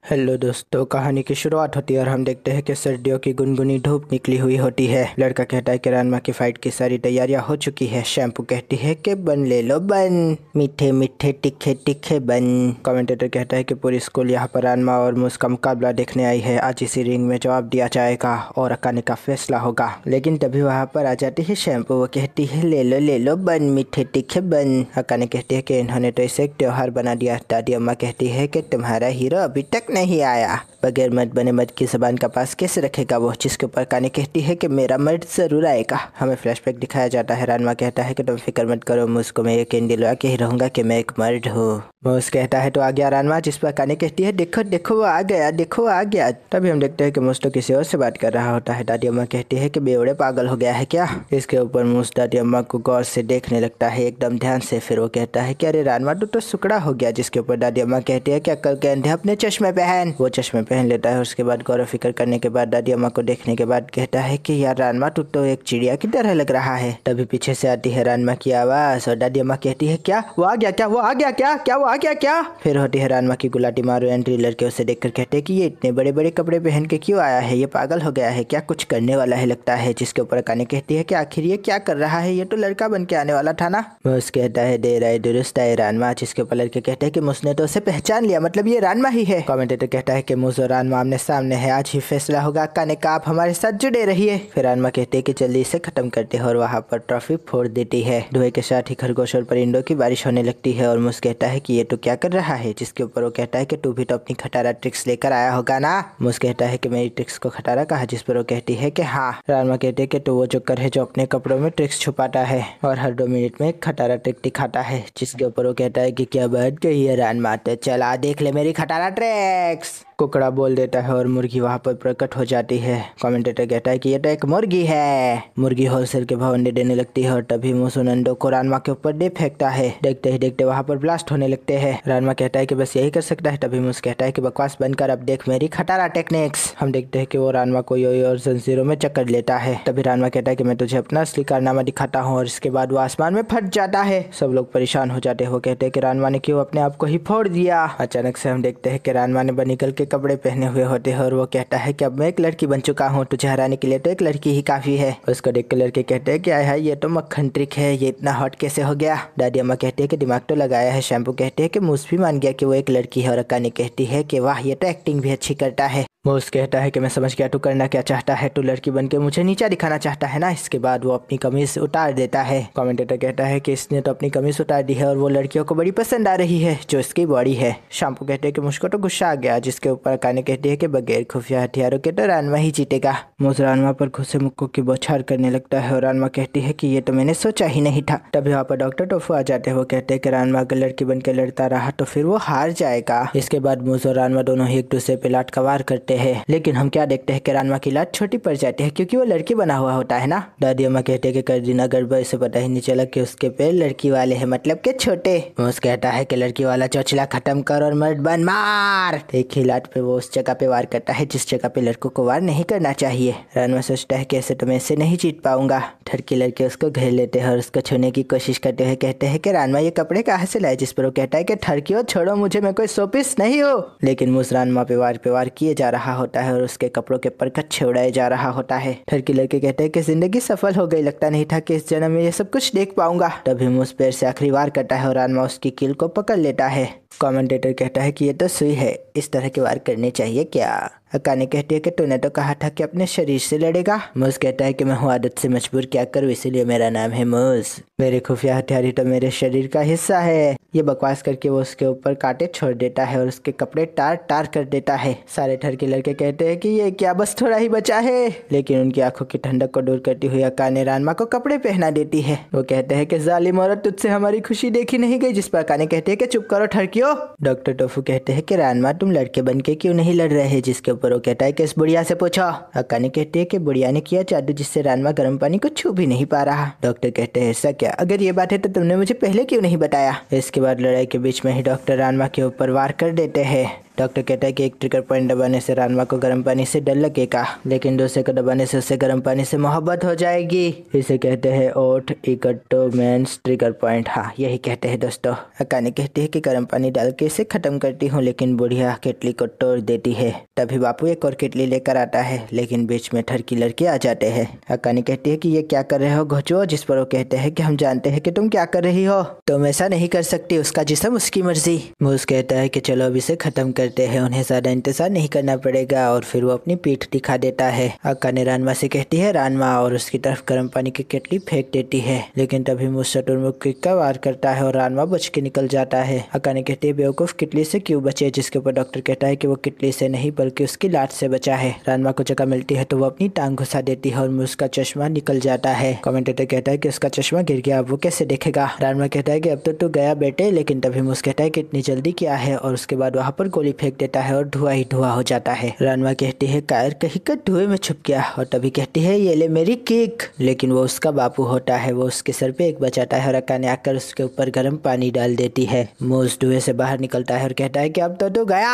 Hello दोस्तों, कहानी की शुरुआत होती है और हम देखते हैं कि सर्दियों की गुनगुनी धूप निकली हुई होती है। लड़का कहता है कि रानमा की फाइट की सारी तैयारियां हो चुकी है। शैम्पू कहती है कि बन ले लो बन, मीठे मीठे तीखे तीखे बन। कमेंटेटर कहता है कि पूरी स्कूल यहाँ पर रानमा और मुझ का मुकाबला देखने आई है। आज इसी रिंग में जवाब दिया जाएगा और अकाने का फैसला होगा। लेकिन तभी वहाँ पर आ जाती है शैम्पू। वो कहती है ले लो बन, मीठे तीखे बन। अकाने कहती है कि इन्होंने तो इसे एक त्योहार बना दिया। दादी अम्मा कहती है कि तुम्हारा हीरो अभी तक नहीं आया। बगैर मर्द बने मर्द की जबान का पास कैसे रखेगा वो। जिसके ऊपर काने कहती है कि मेरा मर्द जरूर आएगा। हमें फ्लैशबैक दिखाया जाता है। रानमा कहता है कि तुम फिक्र मत करो, मुझको मैं यकीन दिलवा के ही रहूंगा कि मैं एक मर्द हूँ। मोस कहता है तो आ गया रानमा। जिस पर काने कहती है देखो देखो वो आ गया, देखो आ गया। तभी हम देखते हैं कि मुस तो किसी और से बात कर रहा होता है। दादी अम्मा कहती है कि बेवड़े पागल हो गया है क्या। इसके ऊपर मुस दादी अम्मा को गौर से देखने लगता है, एकदम ध्यान से। फिर वो कहता है कि अरे रानमा तो सुकड़ा हो गया। जिसके ऊपर दादी अम्मा कहती है कि अक्ल के अंधे अपने चश्मे पहन। वो चश्मे पहन लेता है। उसके बाद गौर फिक्र करने के बाद दादी अम्मा को देखने के बाद कहता है कि यार रानमा तू तो एक चिड़िया की तरह लग रहा है। तभी पीछे से आती है रानमा की आवाज और दादी अम्मा कहती है क्या वो आ गया, क्या वो आ गया, क्या वो आ गया क्या। फिर होती है रानमा की गुलाटी मारो एंट्री। लड़के उसे देखकर कहते हैं कि ये इतने बड़े बड़े कपड़े पहन के क्यों आया है, ये पागल हो गया है क्या, कुछ करने वाला है लगता है। जिसके ऊपर काने कहती है कि आखिर ये क्या कर रहा है, ये तो लड़का बन के आने वाला था ना। मुस कहता है देर आए दुरुस्त आए रानमा। जिसके ऊपर लड़के कहते हैं कि मुझने तो उसे पहचान लिया, मतलब ये रानमा ही है। कमेंटेटर कहता है कि मुझ और रानमा आमने सामने है, आज ही फैसला होगा। काने का आप हमारे साथ जुड़े रहिए। फिर रानमा कहते हैं कि जल्दी इसे खत्म करते हैं और वहाँ पर ट्रॉफी फोड़ देती है। धुएं के साथ ही खरगोश और परिंदों की बारिश होने लगती है और मुस कहता है कि ये तो क्या कर रहा है। जिसके ऊपर वो कहता है कि तू भी तो अपनी खटारा ट्रिक्स लेकर आया होगा ना। मुस कहता है कि मेरी ट्रिक्स को खटारा कहा। जिस पर वो कहती है कि हाँ। रानमा कहते हैं कि तू वो जोकर है जो अपने कपड़ों में ट्रिक्स छुपाता है और हर 2 मिनट में एक खटारा ट्रिक दिखाता है। जिसके ऊपर वो कहता है कि क्या बात कही है रानमा, तो चला देख ले मेरी खटारा ट्रिक्स। कुकड़ा बोल देता है और मुर्गी वहाँ पर प्रकट हो जाती है। कमेंटेटर कहता है कि ये तो एक मुर्गी है। मुर्गी होलसेल के भाव अंडे देने लगती है और तभी मुस उन अंडों को रानमा के ऊपर दे फेंकता है। देखते ही देखते वहाँ पर ब्लास्ट होने लगते हैं। रानमा कहता है कि बस यही कर सकता है। तभी मुस कहता है कि बकवास बंद कर, अब देख मेरी खटारा टेक्निक्स। हम देखते हैं कि वो रानमा को योयो और जंजीरों में जकड़ लेता है। तभी रानमा कहता है कि मैं तुझे अपना असली कारनामा दिखाता हूँ और इसके बाद वो आसमान में फट जाता है। सब लोग परेशान हो जाते हैं। वो कहते हैं कि रानमा ने क्यों अपने आप को ही फोड़ दिया। अचानक से हम देखते हैं कि रानमा ने बनीकल के कपड़े पहने हुए होते हैं और वो कहता है कि अब मैं एक लड़की बन चुका हूँ, तुझे हराने के लिए तो एक लड़की ही काफी है। उसको देख के लड़के कहते हैं कि आय हाय ये तो मक्खन ट्रिक है, ये इतना हॉट कैसे हो गया। दादी अम्मा कहती है कि दिमाग तो लगाया है। शैम्पू कहते हैं कि मुझ भी मान गया कि वो एक लड़की है और अकाने कहती है कि वाह ये तो एक्टिंग भी अच्छी करता है। मोस कहता है कि मैं समझ गया तू करना क्या चाहता है, तू लड़की बनके मुझे नीचा दिखाना चाहता है ना। इसके बाद वो अपनी कमीज उतार देता है। कमेंटेटर कहता है कि इसने तो अपनी कमीज उतार दी है और वो लड़कियों को बड़ी पसंद आ रही है जो इसकी बॉडी है। शैम्पू कहते हैं कि मुझको तो गुस्सा आ गया। जिसके ऊपर काने कहती है कि बगैर खुफिया हथियारों के तो रानमा ही जीतेगा। मोस रानमा पर खुशे मुक्कों की बौछार करने लगता है और रानमा कहती है कि ये तो मैंने सोचा ही नहीं था। तभी वहाँ पर डॉक्टर टोफू आ जाते हैं। वो कहते हैं कि रानमा अगर लड़की बनकर लड़ता रहा तो फिर वो हार जाएगा। इसके बाद मोस और रानमा दोनों ही एक दूसरे पे लात का वार करते हैं। लेकिन हम क्या देखते हैं कि रानमा की लात छोटी पड़ जाती है क्योंकि वो लड़की बना हुआ होता है ना। दादी अम्मा कहते हैं कि कर दीना गड़बड़, इसे पता ही नहीं चला कि उसके पैर लड़की वाले हैं, मतलब के छोटे। मोस कहता है कि लड़की वाला चौचला खत्म कर और मर्द बन मार। एक ही लात पे वो उस जगह पे वार करता है जिस जगह पे लड़कों को वार नहीं करना चाहिए। रानमा सोचता है कि ऐसे तो मैं इससे नहीं जीत पाऊंगा। ठरकी लड़के उसको घेर लेते हैं और उसको छूने की कोशिश करते हुए कहते हैं कि रानमा ये कपड़े कहाँ से लाए। जिस पर वो कहता है कि ठरकियों छोड़ो मुझे, मैं कोई शोपीस नहीं हूँ। लेकिन मुस रानमा पे वार किए जा रहा होता है और उसके कपड़ों के पर कच्छे उड़ाए जा रहा होता है। ठरकी लड़के कहते हैं कि जिंदगी सफल हो गई, लगता नहीं था कि इस जन्म में ये सब कुछ देख पाऊंगा। तभी मुस पैर से आखिरी वार करता है और रानमा उसकी कील को पकड़ लेता है। कमेंटेटर कहता है कि ये तो सुई है, इस तरह के वार करने चाहिए क्या। अकाने कहती है कि तूने तो कहा था कि अपने शरीर से लड़ेगा। मुस कहता है कि मैं हूँ आदत से मजबूर, क्या करूँ, इसीलिए मेरा नाम है मुस। मेरे खुफिया हथियार ही तो मेरे शरीर का हिस्सा है। ये बकवास करके वो उसके ऊपर कांटे छोड़ देता है और उसके कपड़े टार टार कर देता है। सारे ठरकी लड़के कहते हैं कि ये क्या बस थोड़ा ही बचा है। लेकिन उनकी आंखों की ठंडक को दूर करती हुई अकाने रानमा को कपड़े पहना देती है। वो कहते हैं कि जालिम औरत, तुझसे हमारी खुशी देखी नहीं गई। जिस पर अकाने कहते हैं कि चुप करो ठरकियो। डॉक्टर टोफू कहते हैं कि रानमा तुम लड़के बन के क्यों नहीं लड़ रहे। जिसके ऊपर वो कहता है कि इस बुढ़िया से पूछो। अकाने कहते हैं कि बुढ़िया ने किया जादू जिससे रानमा गर्म पानी को छू भी नहीं पा रहा। डॉक्टर कहते हैं ऐसा क्या, अगर ये बात है तो तुमने मुझे पहले क्यों नहीं बताया। इसके बाद लड़ाई के बीच में ही डॉक्टर रानमा के ऊपर वार कर देते हैं। डॉक्टर कहता है कि एक ट्रिगर पॉइंट दबाने से रानवा को गर्म पानी से डर लगेगा, लेकिन दूसरे को दबाने से उसे गर्म पानी से मोहब्बत हो जाएगी। इसे कहते हैं ओट इकट्टो मेंस ट्रिगर पॉइंट। हाँ, यही कहते हैं दोस्तों। अकाने कहती है कि गर्म पानी डाल के इसे खत्म करती हूँ, लेकिन बुढ़िया केटली को तोड़ देती है। तभी बापू एक और केटली लेकर आता है, लेकिन बीच में ठरकी लड़के आ जाते हैं। अकाने कहती है कि ये क्या कर रहे हो घोचो, जिस पर वो कहते हैं कि हम जानते हैं कि तुम क्या कर रही हो, तुम ऐसा नहीं कर सकती, उसका जिस्म उसकी मर्जी। मूस कहता है कि चलो अब इसे खत्म करते हैं, उन्हें ज्यादा इंतजार नहीं करना पड़ेगा, और फिर वो अपनी पीठ दिखा देता है। अकाने रानवा से कहती है रानवा, और उसकी तरफ गर्म पानी की केटली फेंक देती है, लेकिन तभी मूस चतुर्मुख का वार करता है और रानवा बच के निकल जाता है। अकाने कहती है बेवकूफ किटली से क्यों बचे, जिसके ऊपर डॉक्टर कहता है कि वो किटली से नहीं बल्कि उसकी लात से बचा है। रानवा को जगह मिलती है तो वो अपनी टांग घुसा देती है और मूस का चश्मा निकल जाता है। कमेंटेटर कहता है कि उसका चश्मा गिर गया, अब वो कैसे देखेगा। रानवा कहता है कि अब तो तू गया बेटे, लेकिन तभी मूस कहता है कि इतनी जल्दी क्या है, और उसके बाद वहाँ पर गोली फेंक देता है और धुआं ही धुआं हो जाता है। रानवा कहती है कायर कहीं का धुएं में छुप गया, और तभी कहती है ये ले मेरी किक, लेकिन वो उसका बापू होता है। वो उसके सर पे एक बचाता है और अकाने आकर उसके ऊपर गर्म पानी डाल देती है। मूस धुएं से बाहर निकलता है और कहता है कि अब तो तू गया,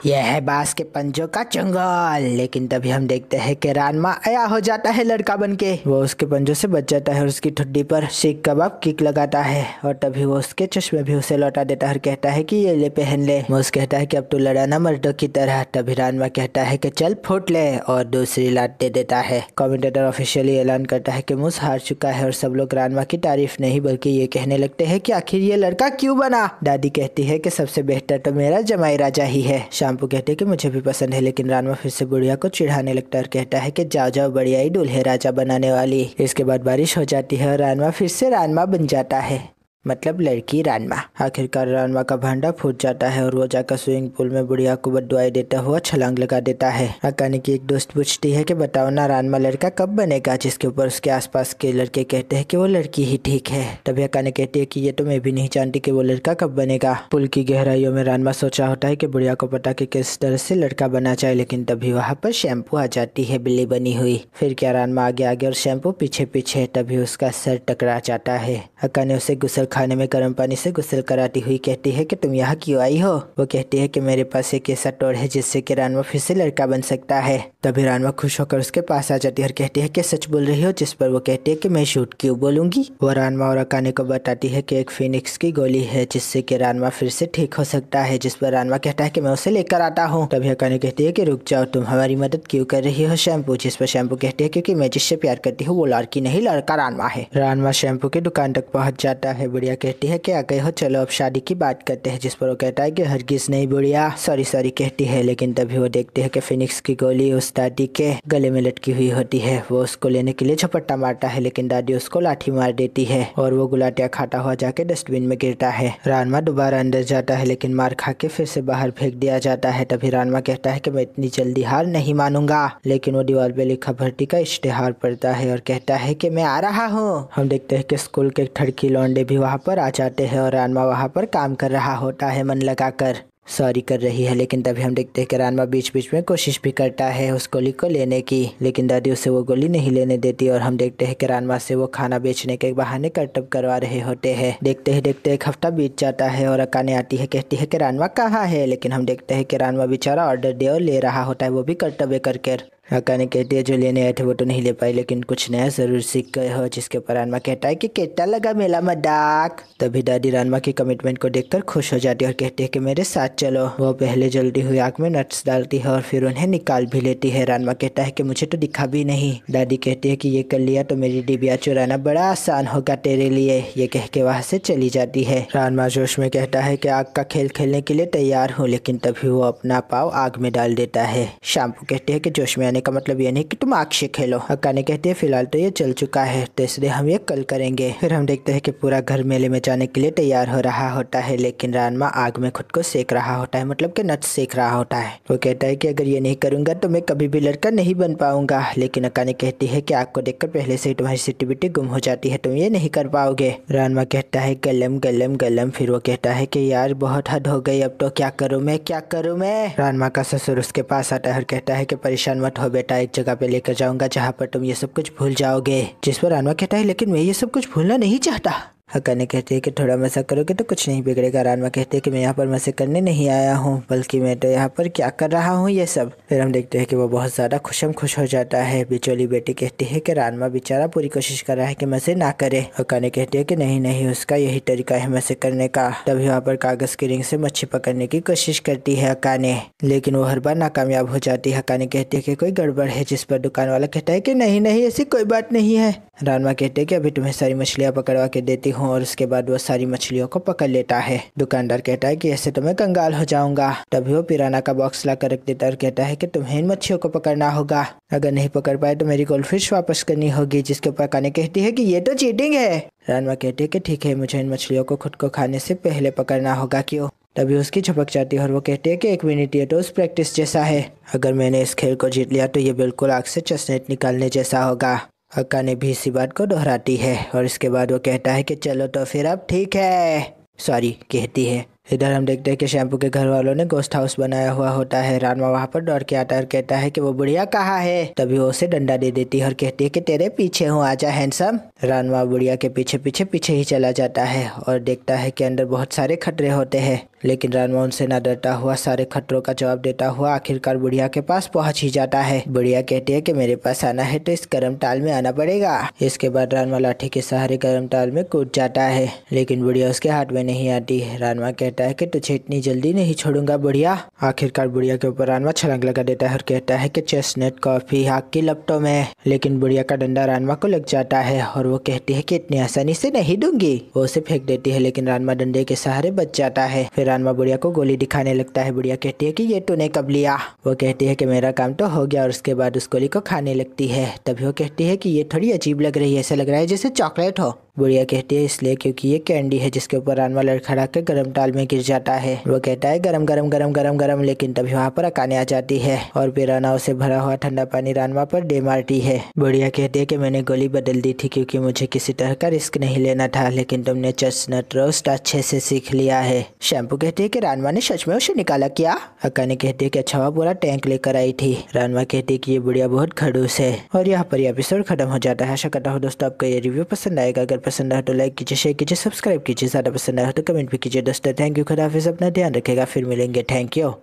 यह है बांस के पंजों का जंगल। लेकिन तभी हम देखते हैं कि रानवा आया हो जाता है लड़का बनके। वो उसके पंजों से बच जाता है और उसकी ठुड्डी पर सीख कबाब किक लगाता है, और तभी वो उसके चश्मे भी उसे लौटा देता है और कहता है कि ये ले पहन ले। मूस कहता है कि अब तू लड़ा ना मर्दों की तरह। तभी रानवा कहता है कि चल फूट ले, और दूसरी लात दे देता है। कमेंटेटर ऑफिशियली ऐलान करता है कि मूस हार चुका है, और सब लोग रानवा की तारीफ नहीं बल्कि ये कहने लगते हैं कि आखिर ये लड़का क्यों बना। दादी कहती है कि सबसे बेहतर तो मेरा जमाई राजा ही है। शैम्पू कहते हैं कि मुझे भी पसंद है, लेकिन रानवा फिर से बुढ़िया को चिढ़ाने लगता है और कहता है कि जाओ जाओ बढ़िया ही दूल्हे राजा बनाने वाली। इसके बाद बारिश हो जाती है और रानवा फिर से रानवा बन जाता है, मतलब लड़की रानवा। आखिरकार रानवा का भांडा फूट जाता है और वो जाकर स्विमिंग पूल में बुढ़िया को बददुआएं देता हुआ छलांग लगा देता है। अकाने की एक दोस्त पूछती है कि बताओ ना रानवा लड़का कब बनेगा, जिसके ऊपर उसके आसपास के लड़के कहते हैं कि वो लड़की ही ठीक है। तभी अकाने कहती है कि ये तो मैं भी नहीं जानती कि वो लड़का कब बनेगा। पुल की गहराइयों में रानवा सोचा होता है कि बुढ़िया को पता कि किस तरह से लड़का बना जाए, लेकिन तभी वहाँ पर शैम्पू आ जाती है बिल्ली बनी हुई। फिर क्या रानवा आगे आगे और शैम्पू पीछे पीछे। तभी उसका सर टकरा जाता है। अकाने उसे गुस्ल खाने में गर्म पानी से गुस्ल कराती हुई कहती है कि तुम यहाँ क्यों आई हो। वो कहती है कि मेरे पास एक ऐसा टोर है जिससे कि रानवा फिर से लड़का बन सकता है। तभी रानवा खुश होकर उसके पास आ जाती है और कहती है कि सच बोल रही हो, जिस पर वो कहती है कि मैं झूठ क्यों बोलूंगी। वो रानवा और अकाने को बताती है कि एक फिनिक्स की गोली है जिससे कि रानवा फिर से ठीक हो सकता है, जिस पर रानवा कहता है कि मैं उसे लेकर आता हूँ। तभी अकाने कहती है कि रुक जाओ, तुम हमारी मदद क्यों कर रही हो शैम्पू, जिस पर शैम्पू कहती है क्योंकि मैं जिससे प्यार करती हूँ वो लड़की नहीं लड़का रानवा है। रानवा शैम्पू की दुकान तक पहुंच जाता है। बुढ़िया कहती है कि आ गए हो, चलो अब शादी की बात करते हैं, जिस पर वो कहता है कि हरगिज नहीं बुढ़िया, सॉरी सॉरी कहती है। लेकिन तभी वो देखते हैं कि फिनिक्स की गोली उस दादी के गले में लटकी हुई होती है। वो उसको लेने के लिए झपट्टा मारता है, लेकिन दादी उसको लाठी मार देती है और वो गुलाटिया खाता हुआ जाके डस्टबिन में गिरता है। रानवा दोबारा अंदर जाता है, लेकिन मार खा के फिर से बाहर फेंक दिया जाता है। तभी रानवा कहता है कि मैं इतनी जल्दी हार नहीं मानूंगा, लेकिन वो दीवार पे लिखा भर्ती का इश्तेहार पढ़ता है और कहता है कि मैं आ रहा हूँ। हम देखते हैं कि स्कूल के ठड़की लौंडे भी वहाँ पर आ जाते हैं और रानवा वहाँ पर काम कर रहा होता है, मन लगाकर सॉरी कर रही है। लेकिन तभी हम देखते हैं कि रानवा बीच बीच में कोशिश भी करता है उस गोली को लेने की, लेकिन दादी उसे वो गोली नहीं लेने देती। और हम देखते हैं कि रानवा से वो खाना बेचने के बहाने करतब करवा रहे होते हैं। देखते ही देखते एक हफ्ता बीत जाता है और अकाने आती है, कहती है कि रानवा कहाँ है, लेकिन हम देखते हैं कि रानवा बेचारा ऑर्डर दे और ले रहा होता है, वो भी कर्तव्य करके। अकाने कहती है जो लेने आए थे वो तो नहीं ले पाए, लेकिन कुछ नया जरूर सीख गए हो, जिसके ऊपर रानवा कहता है कि कितना लगा मेला मजाक। तभी दादी रानवा की कमिटमेंट को देखकर खुश हो जाती है और कहती है कि मेरे साथ चलो। वो पहले जल्दी हुई आग में नट्स डालती है और फिर उन्हें निकाल भी लेती है। रानवा कहता है कि मुझे तो दिखा भी नहीं। दादी कहती है कि ये कर लिया तो मेरी डिबिया चुराना बड़ा आसान होगा तेरे लिए। ये कह के वहाँ से चली जाती है। रानवा जोश में कहता है कि आग का खेल खेलने के लिए तैयार हूँ, लेकिन तभी वो अपना पाँव आग में डाल देता है। शैम्पू कहती है कि जोश में का मतलब ये नहीं कि तुम आग से खेलो। अकाने कहती है फिलहाल तो ये चल चुका है, तो इसलिए हम ये कल करेंगे। फिर हम देखते हैं कि पूरा घर मेले में जाने के लिए तैयार हो रहा होता है, लेकिन रानवा आग में खुद को सेक रहा होता है, मतलब कि नट्स सेक रहा होता है। वो कहता है कि अगर ये नहीं करूंगा तो मैं कभी भी लड़का नहीं बन पाऊंगा। लेकिन अकाने कहती है कि आग को देखकर पहले से ही तुम्हारी सिटी गुम हो जाती है, तुम ये नहीं कर पाओगे। रानवा कहता है गलम गलम गलम। फिर वो कहता है कि यार बहुत हद हो गई, अब तो क्या करूं मैं, क्या करूं मैं। रानवा का ससुर उसके पास आता है और कहता है कि परेशान मत हो बेटा, एक जगह पे लेकर जाऊंगा जहाँ पर तुम ये सब कुछ भूल जाओगे। जिस पर रानवा कहता है लेकिन मैं ये सब कुछ भूलना नहीं चाहता। अकाने कहती है कि थोड़ा मज़ा करोगे तो कुछ नहीं बिगड़ेगा। रानमा कहती है कि मैं यहाँ पर मज़े करने नहीं आया हूँ, बल्कि मैं तो यहाँ पर क्या कर रहा हूँ ये सब। फिर हम देखते हैं कि वो बहुत ज़्यादा खुश हो जाता है। बिचौली बेटी कहती है कि रानमा बेचारा पूरी कोशिश कर रहा है कि मज़े ना करे। अकाने कहती है कि नहीं नहीं, उसका यही तरीका है मज़े करने का। तभी वहाँ पर कागज़ की रिंग से मच्छी पकड़ने की कोशिश करती है अकाने, लेकिन वो हर बार नाकामयाब हो जाती है। अकाने कहती है कि कोई गड़बड़ है, जिस पर दुकान वाला कहता है कि नहीं नहीं, ऐसी कोई बात नहीं है। रानमा कहते हैं कि अभी तुम्हें सारी मछलियाँ पकड़वा के देती हूँ, और उसके बाद वो सारी मछलियों को पकड़ लेता है। दुकानदार कहता है कि ऐसे तो मैं कंगाल हो जाऊंगा। तभी वो पिराना का बॉक्स ला कर रख देता है और कहता है कि तुम्हें इन मच्छलियों को पकड़ना होगा, अगर नहीं पकड़ पाए तो मेरी गोल्डफिश वापस करनी होगी। जिसके ऊपर अकाने कहती है कि ये तो चीटिंग है। रानमा कहती है कि ठीक है, मुझे इन मछलियों को खुद को खाने से पहले पकड़ना होगा। क्यों? तभी उसकी झपक जाती है और वो कहती है कि 1 मिनट, ये तो उस प्रैक्टिस जैसा है। अगर मैंने इस खेल को जीत लिया तो ये बिल्कुल आग से चस्नेट निकालने जैसा होगा। अकाने भी इसी बात को दोहराती है और इसके बाद वो कहता है कि चलो तो फिर अब ठीक है, सॉरी कहती है। इधर हम देखते हैं कि शैम्पू के घर वालों ने गेस्ट हाउस बनाया हुआ होता है। रानमा वहाँ पर दौड़ के आता है और कहता है कि वो बुढ़िया कहाँ है। तभी वो उसे डंडा दे देती है और कहती है कि तेरे पीछे हूँ, आजा हैंडसम। रानमा बुढ़िया के पीछे ही चला जाता है और देखता है कि अंदर बहुत सारे खतरे होते हैं, लेकिन रानमा उनसे ना डरता हुआ सारे खतरों का जवाब देता हुआ आखिरकार बुढ़िया के पास पहुंच ही जाता है। बुढ़िया कहती है कि मेरे पास आना है तो इस गर्म ताल में आना पड़ेगा। इसके बाद रानमा लाठी के सहारे गर्म ताल में कूद जाता है, लेकिन बुढ़िया उसके हाथ में नहीं आती। रानमा कहता है कि तुझे इतनी जल्दी नहीं छोड़ूंगा बुढ़िया। आखिरकार बुढ़िया के ऊपर रानमा छलांग लगा देता है और कहता है कि चेस्टनट कॉफी आग की लपटों में। लेकिन बुढ़िया का डंडा रानमा को लग जाता है और वो कहती है कि इतनी आसानी से नहीं दूंगी। वो उसे फेंक देती है, लेकिन रानमा डंडे के सहारे बच जाता है। फिर रानमा बुढ़िया को गोली दिखाने लगता है। बुढ़िया कहती है कि ये तूने कब लिया? वो कहती है कि मेरा काम तो हो गया, और उसके बाद उस गोली को खाने लगती है। तभी वो कहती है कि ये थोड़ी अजीब लग रही है, ऐसा लग रहा है जैसे चॉकलेट हो। बुढ़िया कहती है इसलिए क्योंकि ये कैंडी है। जिसके ऊपर रानमा लड़खड़ा के गर्म ताल में गिर जाता है। वो कहता है गरम गरम गरम गरम गरम, लेकिन तभी वहाँ पर अकाने आ जाती है और पिराना उसे भरा हुआ ठंडा पानी रानमा पर दे मारती है। बुढ़िया कहती है कि मैंने गोली बदल दी थी क्योंकि मुझे किसी तरह का रिस्क नहीं लेना था, लेकिन तुमने चेस्टनट रोस्ट अच्छे से सीख लिया है। शैम्पू कहती है कि रानमा ने सच में उसे निकाला क्या? अकाने कहती है कि अच्छा हुआ पूरा टैंक लेकर आई थी। रानमा कहती है कि ये बुढ़िया बहुत खड़ूस है। और यहाँ पर एपिसोड खत्म हो जाता है। आशा करता हूँ दोस्तों आपको ये रिव्यू पसंद आएगा। अगर पसंद आए तो लाइक कीजिए, शेयर कीजिए, सब्सक्राइब कीजिए। ज़्यादा पसंद आए तो कमेंट भी कीजिए। दोस्तों थैंक यू, खुदा हाफिज़, अपना ध्यान रखेगा, फिर मिलेंगे। Thank you.